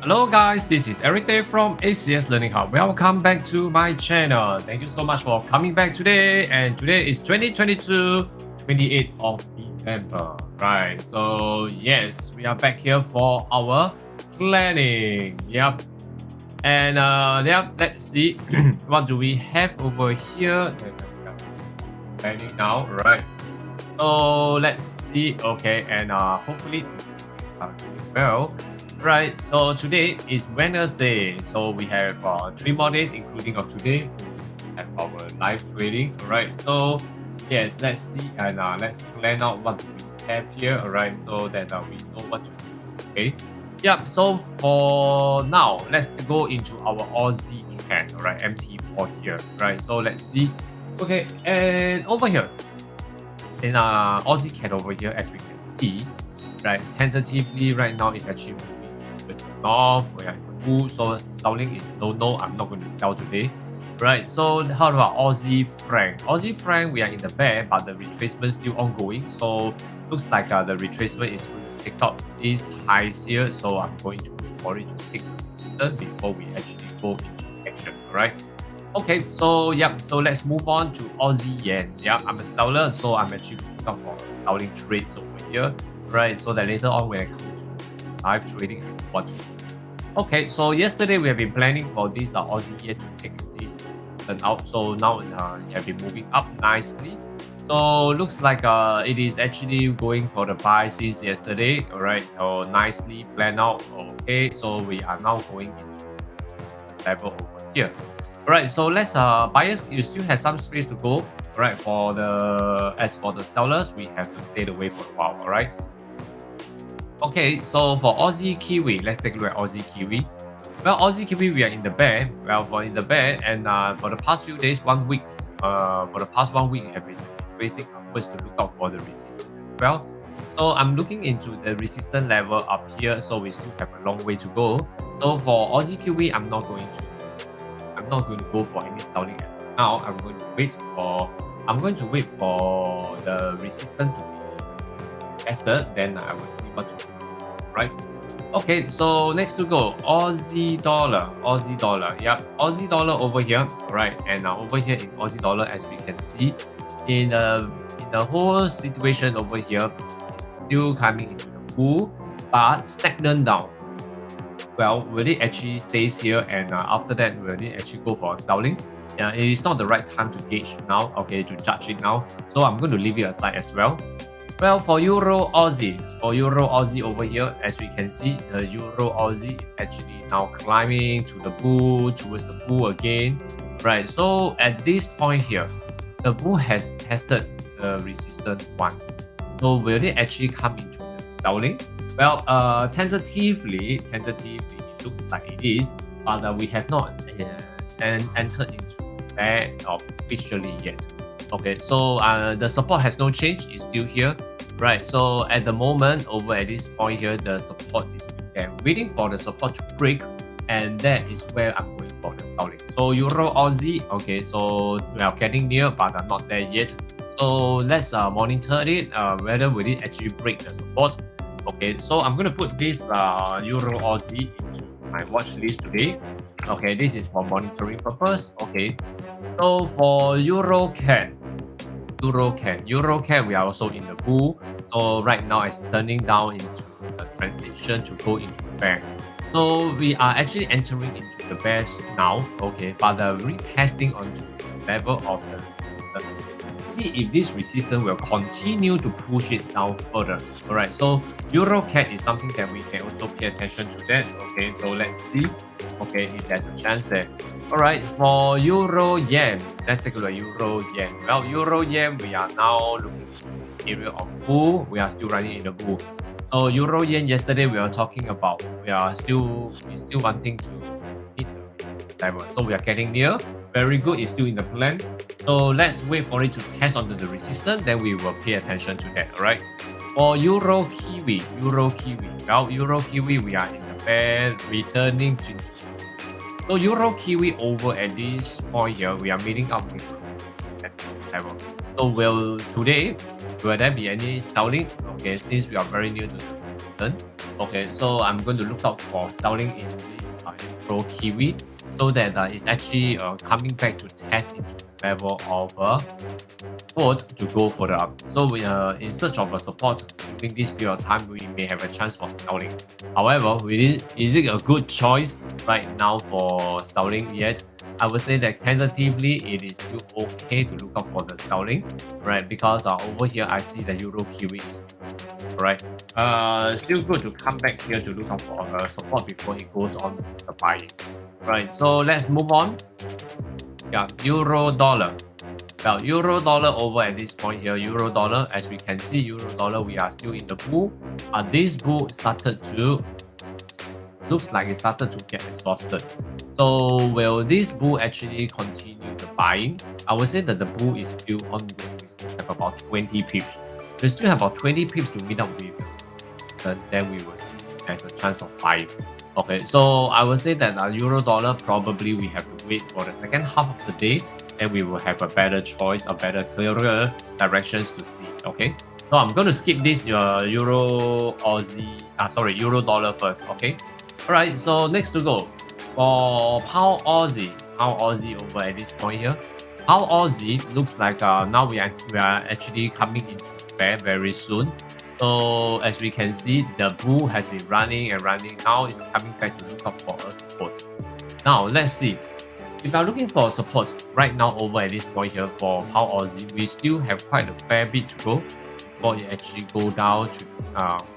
Hello guys, this is Eric Day from ACS Learning Hub. Welcome back to my channel. Thank you so much for coming back today. And today is 2022, 28th of December. Right, so yes, we are back here for our planning. Yep. And let's see what do we have over here. Planning now, right? So let's see. Okay, and hopefully this is going well. Right, so today is Wednesday, so we have 3 more days, including of today, to have our live trading. All right, so yes, let's see and let's plan out what we have here. All right, so that we know what to do. Okay, yeah. So for now, let's go into our USDCAD. All right, MT4 here. Right, so let's see. Okay, and over here in USDCAD over here, as we can see, right, tentatively right now is actually towards the north. We are in the bull, so selling is no. I'm not going to sell today, right? So how about Aussie franc? Aussie franc, we are in the bear, but the retracement still ongoing. So looks like the retracement is going to take out these highs here. So I'm going to wait for it to take the resistance before we actually go into action, right? Okay, so yeah, so let's move on to Aussie yen. Yeah, I'm a seller, so I'm actually looking out for selling trades over here, right? So that later on when I come to live trading, what to do. Okay, so yesterday we have been planning for this Aussie yen to take this resistance out. So now it have been moving up nicely. So looks like it is actually going for the buy since yesterday. All right, so nicely planned out. Okay, so we are now going into level over here. Alright, so let's buyers, you still have some space to go. Alright, for the as for the sellers, we have to stay away for a while. Alright. Okay, so for Aussie Kiwi, let's take a look at Aussie Kiwi. Well, Aussie Kiwi, we are in the bear. Well, for in the bear, and for the past few days, 1 week, for the past 1 week, we have been tracing upwards to look out for the resistance as well. So I'm looking into the resistance level up here, so we still have a long way to go. So for Aussie Kiwi, I'm not going to go for any selling as of now. I'm going to wait for the resistance to be tested. Then I will see what to do. Right? Okay. So next to go, Aussie dollar. Yep, Aussie dollar over here. Right, and over here in Aussie dollar, as we can see, in the whole situation over here, it's still coming into the bull, but stagnant down. Well, will it actually stays here, and after that, will it actually go for selling? Yeah, it is not the right time to gauge now, okay, to judge it now. So I'm going to leave it aside as well. Well, for Euro Aussie over here, as we can see, the Euro Aussie is actually now climbing to the bull, towards the bull again. Right, so at this point here, the bull has tested the resistance once. So will it actually come into the selling? Well, tentatively, it looks like it is, but we have not entered into bear officially yet. Okay, so the support has no change; it's still here, right? So at the moment, over at this point here, the support is there, waiting for the support to break, and that is where I'm going for the selling. So Euro Aussie, okay, so we are getting near, but I'm not there yet. So let's monitor it, whether will it actually break the support. Okay, so I'm going to put this Euro Aussie into my watch list today. Okay, this is for monitoring purpose. Okay, so for EURCAD, we are also in the bull. So right now it's turning down into the transition to go into the bear. So we are actually entering into the bears now. Okay, but retesting onto the level of the resistance. See if this resistance will continue to push it down further. Alright, so EURCAD is something that we can also pay attention to that. Okay, so let's see. Okay, if there's a chance there. Alright, for Euro Yen, let's take a look at Euro Yen. Well, Euro Yen, we are now looking at the area of bull. We are still running in the bull. So Euro Yen, yesterday we were talking about we're still wanting to hit the level. So we are getting near. Very good, it's still in the plan. So let's wait for it to test onto the resistance, then we will pay attention to that. Alright. For Euro Kiwi. Well, Euro Kiwi, we are in the bear, returning to. So Euro Kiwi over at this point here, we are meeting up with that level. So will there be any selling? Okay, since we are very near to the resistance. Okay, so I'm going to look out for selling in this Euro Kiwi, so that it's actually coming back to test into the level of support to go further up. So we are in search of a support during this period of time. We may have a chance for selling. However, is it a good choice right now for selling yet? I would say that tentatively it is still okay to look out for the selling, right? Because over here I see the Euro Kiwi, right? Still good to come back here to look out for support before it goes on the buying, right? So let's move on. Yeah, Euro dollar. Well, Euro dollar over at this point here, Euro dollar, as we can see, Euro dollar, we are still in the bull. This bull started to, looks like it started to get exhausted. So will this bull actually continue the buying? I would say that the bull is still ongoing. We still have about 20 pips. We still have about 20 pips to meet up with. Then we will see there's a chance of buying. Okay, so I would say that Euro dollar, probably we have to wait for the second half of the day. Then we will have a better choice, a better clearer directions to see. Okay, so I'm going to skip this Euro dollar first. Okay, all right. So next to go for Pound Aussie over at this point here. Pound Aussie looks like now we are actually coming into bear very soon. So as we can see, the bull has been running and running. Now it's coming back to look up for a support. Now let's see. If you are looking for support right now over at this point here for Pound Aussie, we still have quite a fair bit to go before it actually go down to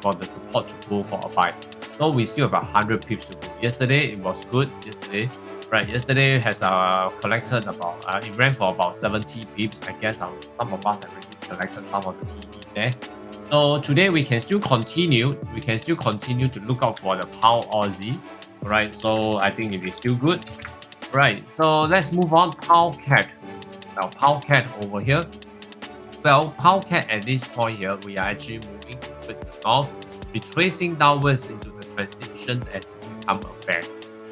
for the support to go for a buy. So we still have 100 pips to go. Yesterday it was good. Yesterday has collected about it ran for about 70 pips. I guess some of us have already collected some of the TVs there. So today we can still continue. We can still continue to look out for the Pound Aussie. Right. So I think it is still good. Right, so let's move on. Pound CAD. Now, Pound CAD over here. Well, Pound CAD at this point here, we are actually moving towards the north, retracing downwards into the transition as we become a bear.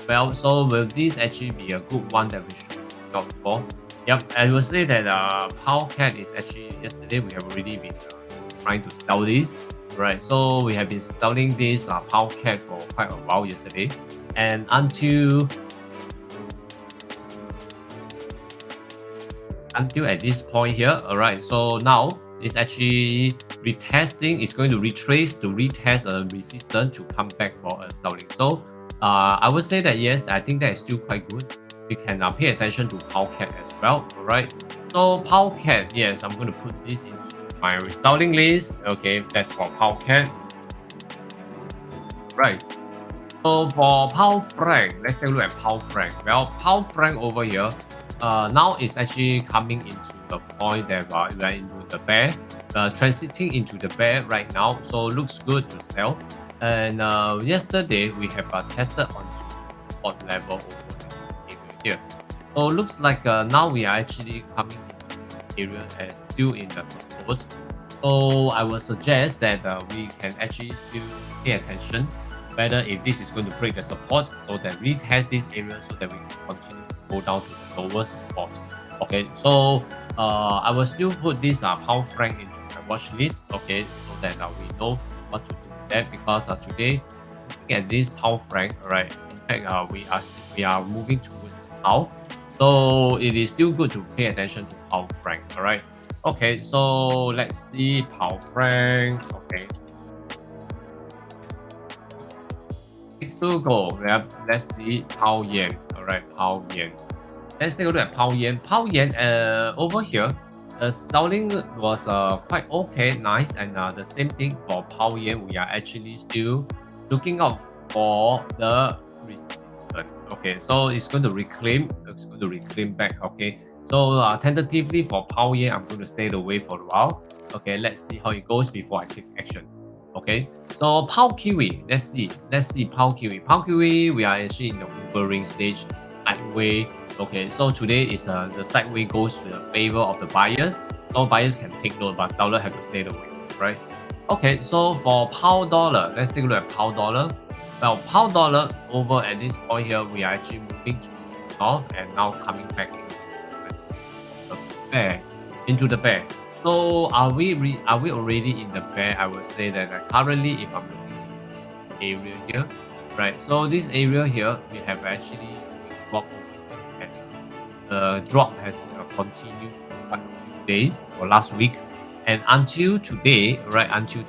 Well, so will this actually be a good one that we should look out for? Yep, I will say that Pound CAD is actually, yesterday we have already been trying to sell this. Right, so we have been selling this Pound CAD for quite a while yesterday. And until at this point here. All right, so now it's actually retesting. It's going to retest a resistance to come back for a selling. So I would say that yes, I think that is still quite good. We can pay attention to Pound CAD as well. All right, so Pound CAD, yes, I'm going to put this into my selling list. Okay, that's for Pound CAD. Right. So for Pound franc, let's take a look at Pound franc. Well, Pound franc over here. Now it's actually coming into the point that we are into the bear, transiting into the bear right now. So looks good to sell. And yesterday we have tested onto the support level over here. So looks like now we are actually coming into the area as still in the support. So I would suggest that we can actually still pay attention whether if this is going to break the support, so that we retest this area so that we can continue to go down to the lower support. Okay, so I will still put this Pound franc into my watch list. Okay, so that we know what to do with that, because today looking at this Pound franc, alright, in fact we are moving towards the south, so it is still good to pay attention to Pound franc. Alright, okay, so let's see Pound franc. Okay, next to go, let's see Pound yen. Alright, Pound yen. Let's take a look at Pound yen. Pound yen over here, the selling was quite okay, nice, and the same thing for Pound yen. We are actually still looking out for the resistance. Okay, so it's going to reclaim. It's going to reclaim back. Okay, so tentatively for Pound yen, I'm going to stay away for a while. Okay, let's see how it goes before I take action. Okay, so Pound Kiwi. Let's see Pound Kiwi. Pound Kiwi, we are actually in the hovering stage, sideways. Okay, so today is the sideways goes to the favor of the buyers. So buyers can take note, but seller have to stay away, right? Okay, so for Pound dollar, let's take a look at Pound dollar. Well, Pound dollar over at this point here, we are actually moving to the north and now coming back into the bear. So are we already in the bear? I would say that currently, if I'm looking area here, right? So this area here, we have actually dropped over here, and the drop has continued for quite a few days or last week, and until today, right? Until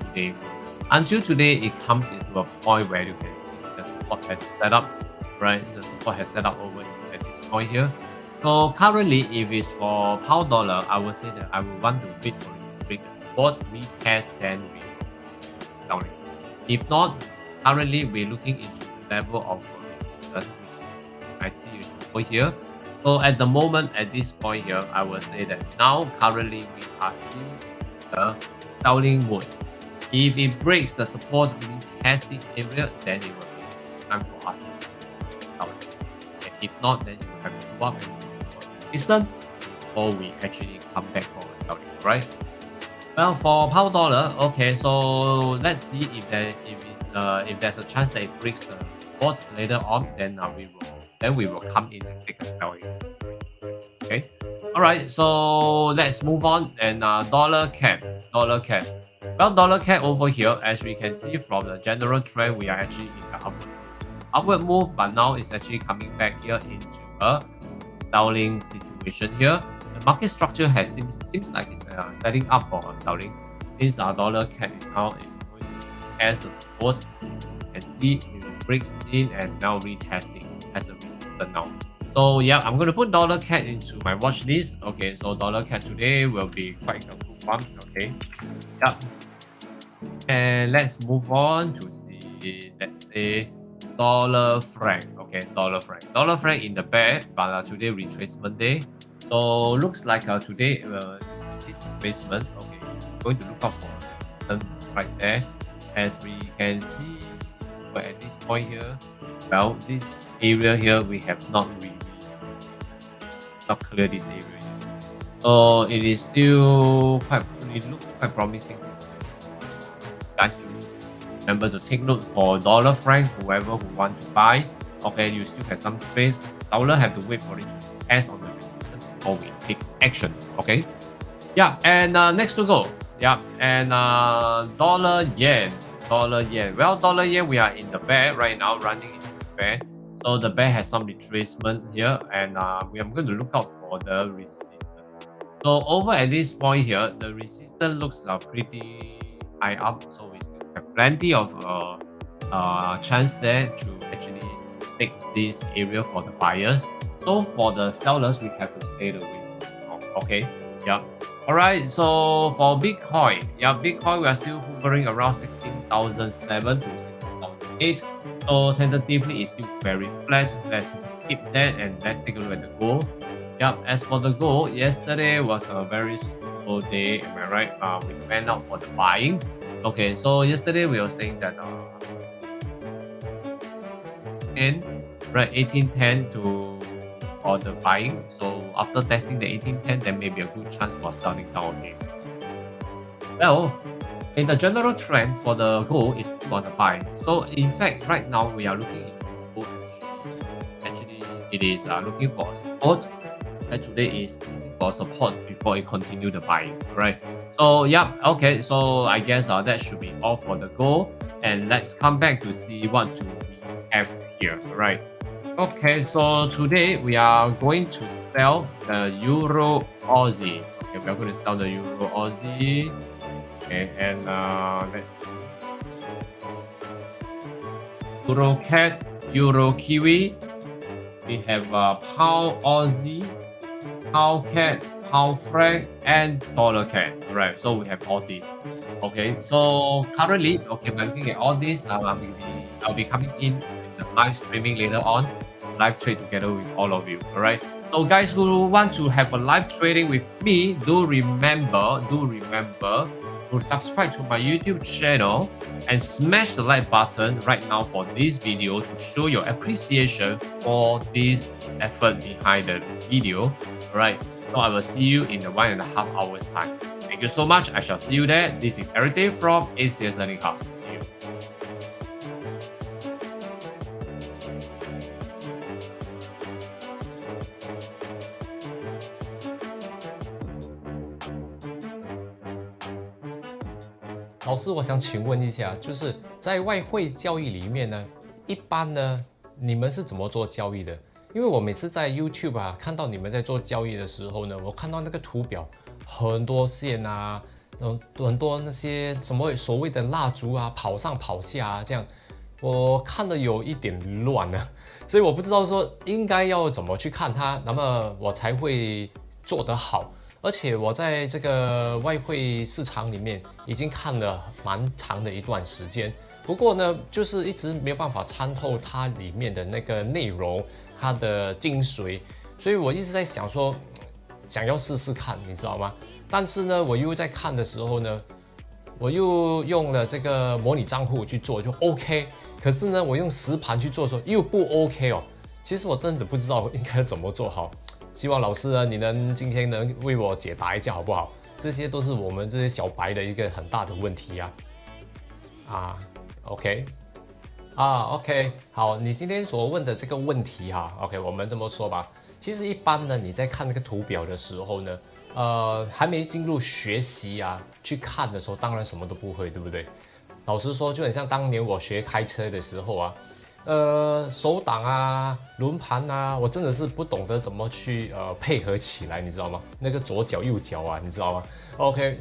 today, it comes into a point where you can see the support has set up, right? The support has set up over at this point here. So currently, if it's for pound dollar, I would say that I would want to wait for it to break the support, retest, then we down it. If not, currently we're looking into the level of resistance, which I see is over here. So at the moment, at this point here, I will say that now currently we are still in the selling mode. If it breaks the support, retest this area, then it will be time for us to sell it. And if not, then you will have to go up and resistance, or we actually come back for selling, right? Well, for pound dollar, okay, so let's see if there's a chance that it breaks the support later on, then we will come in and take a selling. Okay, all right, so let's move on. And dollar CAD. Well, dollar CAD over here, as we can see from the general trend, we are actually in the upward move, but now it's actually coming back here into a selling situation here. The market structure seems like it's setting up for selling, since our dollar CAD is now going to test the support. You can see it breaks in and now retesting as a resistance now. So yeah, I'm going to put dollar CAD into my watch list. Okay, so dollar CAD today will be quite a good one. Okay, yeah. And let's move on to see, let's say, dollar franc. Okay, dollar franc in the bear, but today retracement day. So looks like today retracement. Okay, it's going to look out for resistance right there. As we can see, but at this point here, well, this area here we have not really cleared this area yet. So it is still it looks quite promising. Guys, to remember to take note for dollar franc, whoever who want to buy. Okay, you still have some space. Seller have to wait for it to test on the resistance before we take action. Okay, yeah, and next to go, yeah, and dollar yen. Well, dollar yen, we are in the bear right now, running into the bear. So the bear has some retracement here, and we are going to look out for the resistance. So over at this point here, the resistance looks pretty high up, so we still have plenty of chance there to actually take this area for the buyers. So for the sellers, we have to stay away from. Okay, yeah. All right. So for Bitcoin, yeah, Bitcoin we are still hovering around 16,007 to 16,008. So tentatively, it's still very flat. Let's skip that and let's take a look at the gold. Yeah, as for the gold, yesterday was a very slow day. Am I right? We went out for the buying. Okay, so yesterday we were saying that 1810 to for the buying. So after testing the 1810, there may be a good chance for selling down again. Well, in the general trend for the gold is for the buy. So in fact, right now we are looking into gold. Actually, it is looking for support. And today is looking for support before it continue the buying, right? So yeah, okay. So I guess that should be all for the gold. And let's come back to see what do we have here, right? Okay, so today we are going to sell the Euro Aussie. Okay, we are going to sell the Euro Aussie. Okay, and let's see. EURCAD, Euro Kiwi. We have Pound Aussie, Pound CAD, Pound Franc, and Dollar CAD. Right, so we have all these. Okay, so currently, okay, we're looking at all these. I'll be coming in the live streaming later on, live trade together with all of you. All right. So guys who want to have a live trading with me, do remember to subscribe to my YouTube channel and smash the like button right now for this video to show your appreciation for this effort behind the video. Alright, so I will see you in the 1.5 hours time. Thank you so much. I shall see you there. This is everything from ACS Learning Hub. See you. 老师，我想请问一下，就是在外汇交易里面呢，一般呢，你们是怎么做交易的？因为我每次在 YouTube 啊看到你们在做交易的时候呢，我看到那个图表很多线啊，很多那些什么所谓的蜡烛啊，跑上跑下啊，这样我看的有一点乱了，所以我不知道说应该要怎么去看它，那么我才会做得好。而且我在这个外汇市场里面已经看了蛮长的一段时间，不过呢，就是一直没有办法参透它里面的那个内容，它的精髓，所以我一直在想说，想要试试看，你知道吗？但是呢，我又在看的时候呢，我又用了这个模拟账户去做，就 OK。可是呢，我用实盘去做的时候又不 OK 哦。其实我真的不知道应该怎么做好。希望老师呢，你能今天能为我解答一下好不好？这些都是我们这些小白的一个很大的问题啊。OK， OK， 好，你今天所问的这个问题OK， 我们这么说吧。其实一般呢，你在看那个图表的时候呢，还没进入学习去看的时候，当然什么都不会，对不对？老实说，就很像当年我学开车的时候手挡轮盘我真的是不懂得怎么去配合起来，你知道吗？那个左脚右脚你知道吗 ？OK，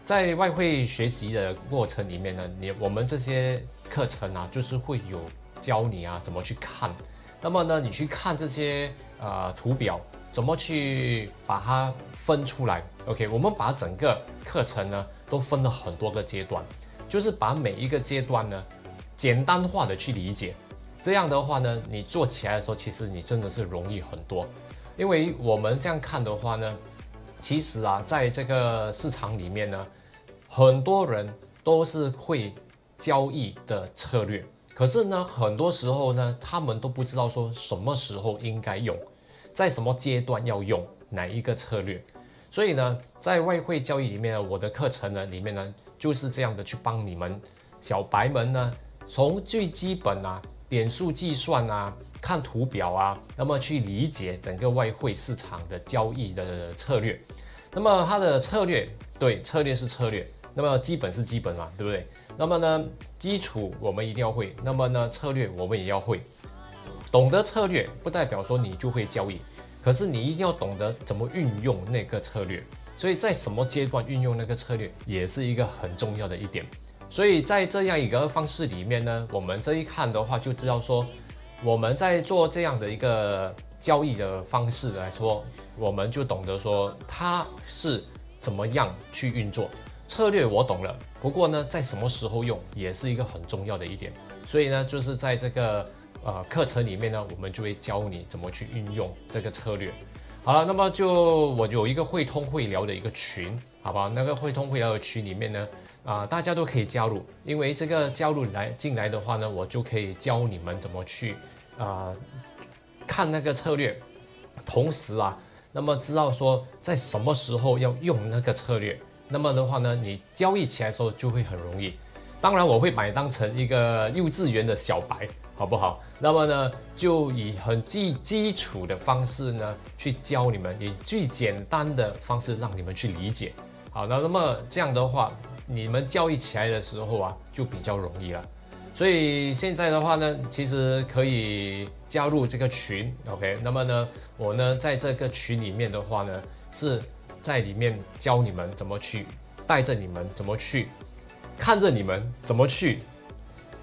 在外汇学习的过程里面呢，我们这些课程就是会有教你怎么去看。那么呢，你去看这些图表，怎么去把它分出来 ？OK， 我们把整个课程呢都分了很多个阶段，就是把每一个阶段呢简单化的去理解。这样的话呢，你做起来的时候，其实你真的是容易很多。因为我们这样看的话呢，其实在这个市场里面呢，很多人都是会交易的策略。可是呢，很多时候呢，他们都不知道说什么时候应该用，在什么阶段要用哪一个策略。所以呢，在外汇交易里面呢，我的课程呢里面呢，就是这样的去帮你们小白们呢，从最基本点数计算看图表那么去理解整个外汇市场的交易的策略。那么它的策略，对，策略是策略。那么基本是基本嘛，对不对？那么呢，基础我们一定要会，那么呢，策略我们也要会。懂得策略不代表说你就会交易，可是你一定要懂得怎么运用那个策略。所以在什么阶段运用那个策略，也是一个很重要的一点。所以在这样一个方式里面呢，我们这一看的话，就知道说我们在做这样的一个交易的方式来说，我们就懂得说它是怎么样去运作。策略我懂了，不过呢，在什么时候用也是一个很重要的一点。所以呢，就是在这个课程里面呢，我们就会教你怎么去运用这个策略。好了，那么我有一个会通会聊的一个群，好吧？那个会通会聊的群里面呢，大家都可以加入，因为这个加入进来的话呢，我就可以教你们怎么去看那个策略，同时那么知道说在什么时候要用那个策略。那么的话呢，你交易起来的时候就会很容易。当然，我会把你当成一个幼稚园的小白，好不好？那么呢，就以很基础的方式呢，去教你们，以最简单的方式让你们去理解。好，那么这样的话，你们交易起来的时候就比较容易了。所以现在的话呢，其实可以加入这个群 ，OK？ 那么呢，我呢在这个群里面的话呢，是在里面教你们怎么去带着你们，怎么去看着你们，怎么去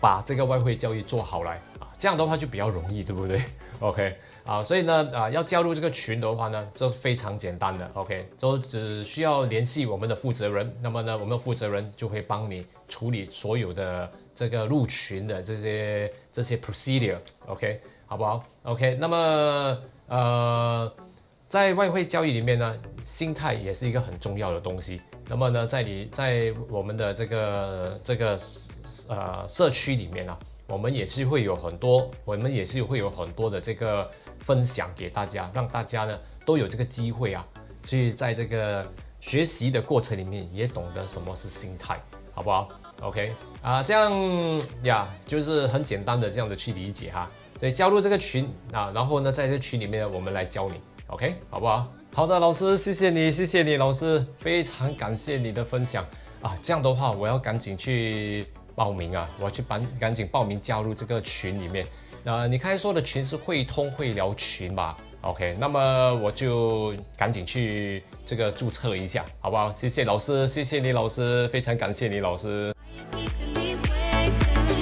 把这个外汇交易做好来这样的话就比较容易，对不对 ？OK 所以呢要加入这个群的话呢，这非常简单的 ，OK， 就只需要联系我们的负责人，那么呢，我们的负责人就会帮你处理所有的这个入群的这些 procedure，OK， 好不好 ？OK， 那么在外汇交易里面呢，心态也是一个很重要的东西。那么呢，在我们的这个社区里面我们也是会有很多的这个分享给大家，让大家呢都有这个机会去在这个学习的过程里面也懂得什么是心态，好不好 ？OK 这样就是很简单的这样的去理解所以加入这个群然后呢，在这群里面我们来教你。OK， 好不好？好的，老师，谢谢你，老师，非常感谢你的分享啊，这样的话我要赶紧去报名啊，我要去赶紧报名加入这个群里面。你刚才说的群是汇通会聊群吧 ？OK， 那么我就赶紧去这个注册一下，好不好？谢谢老师，谢谢你老师，非常感谢你老师。You keeping me waiting.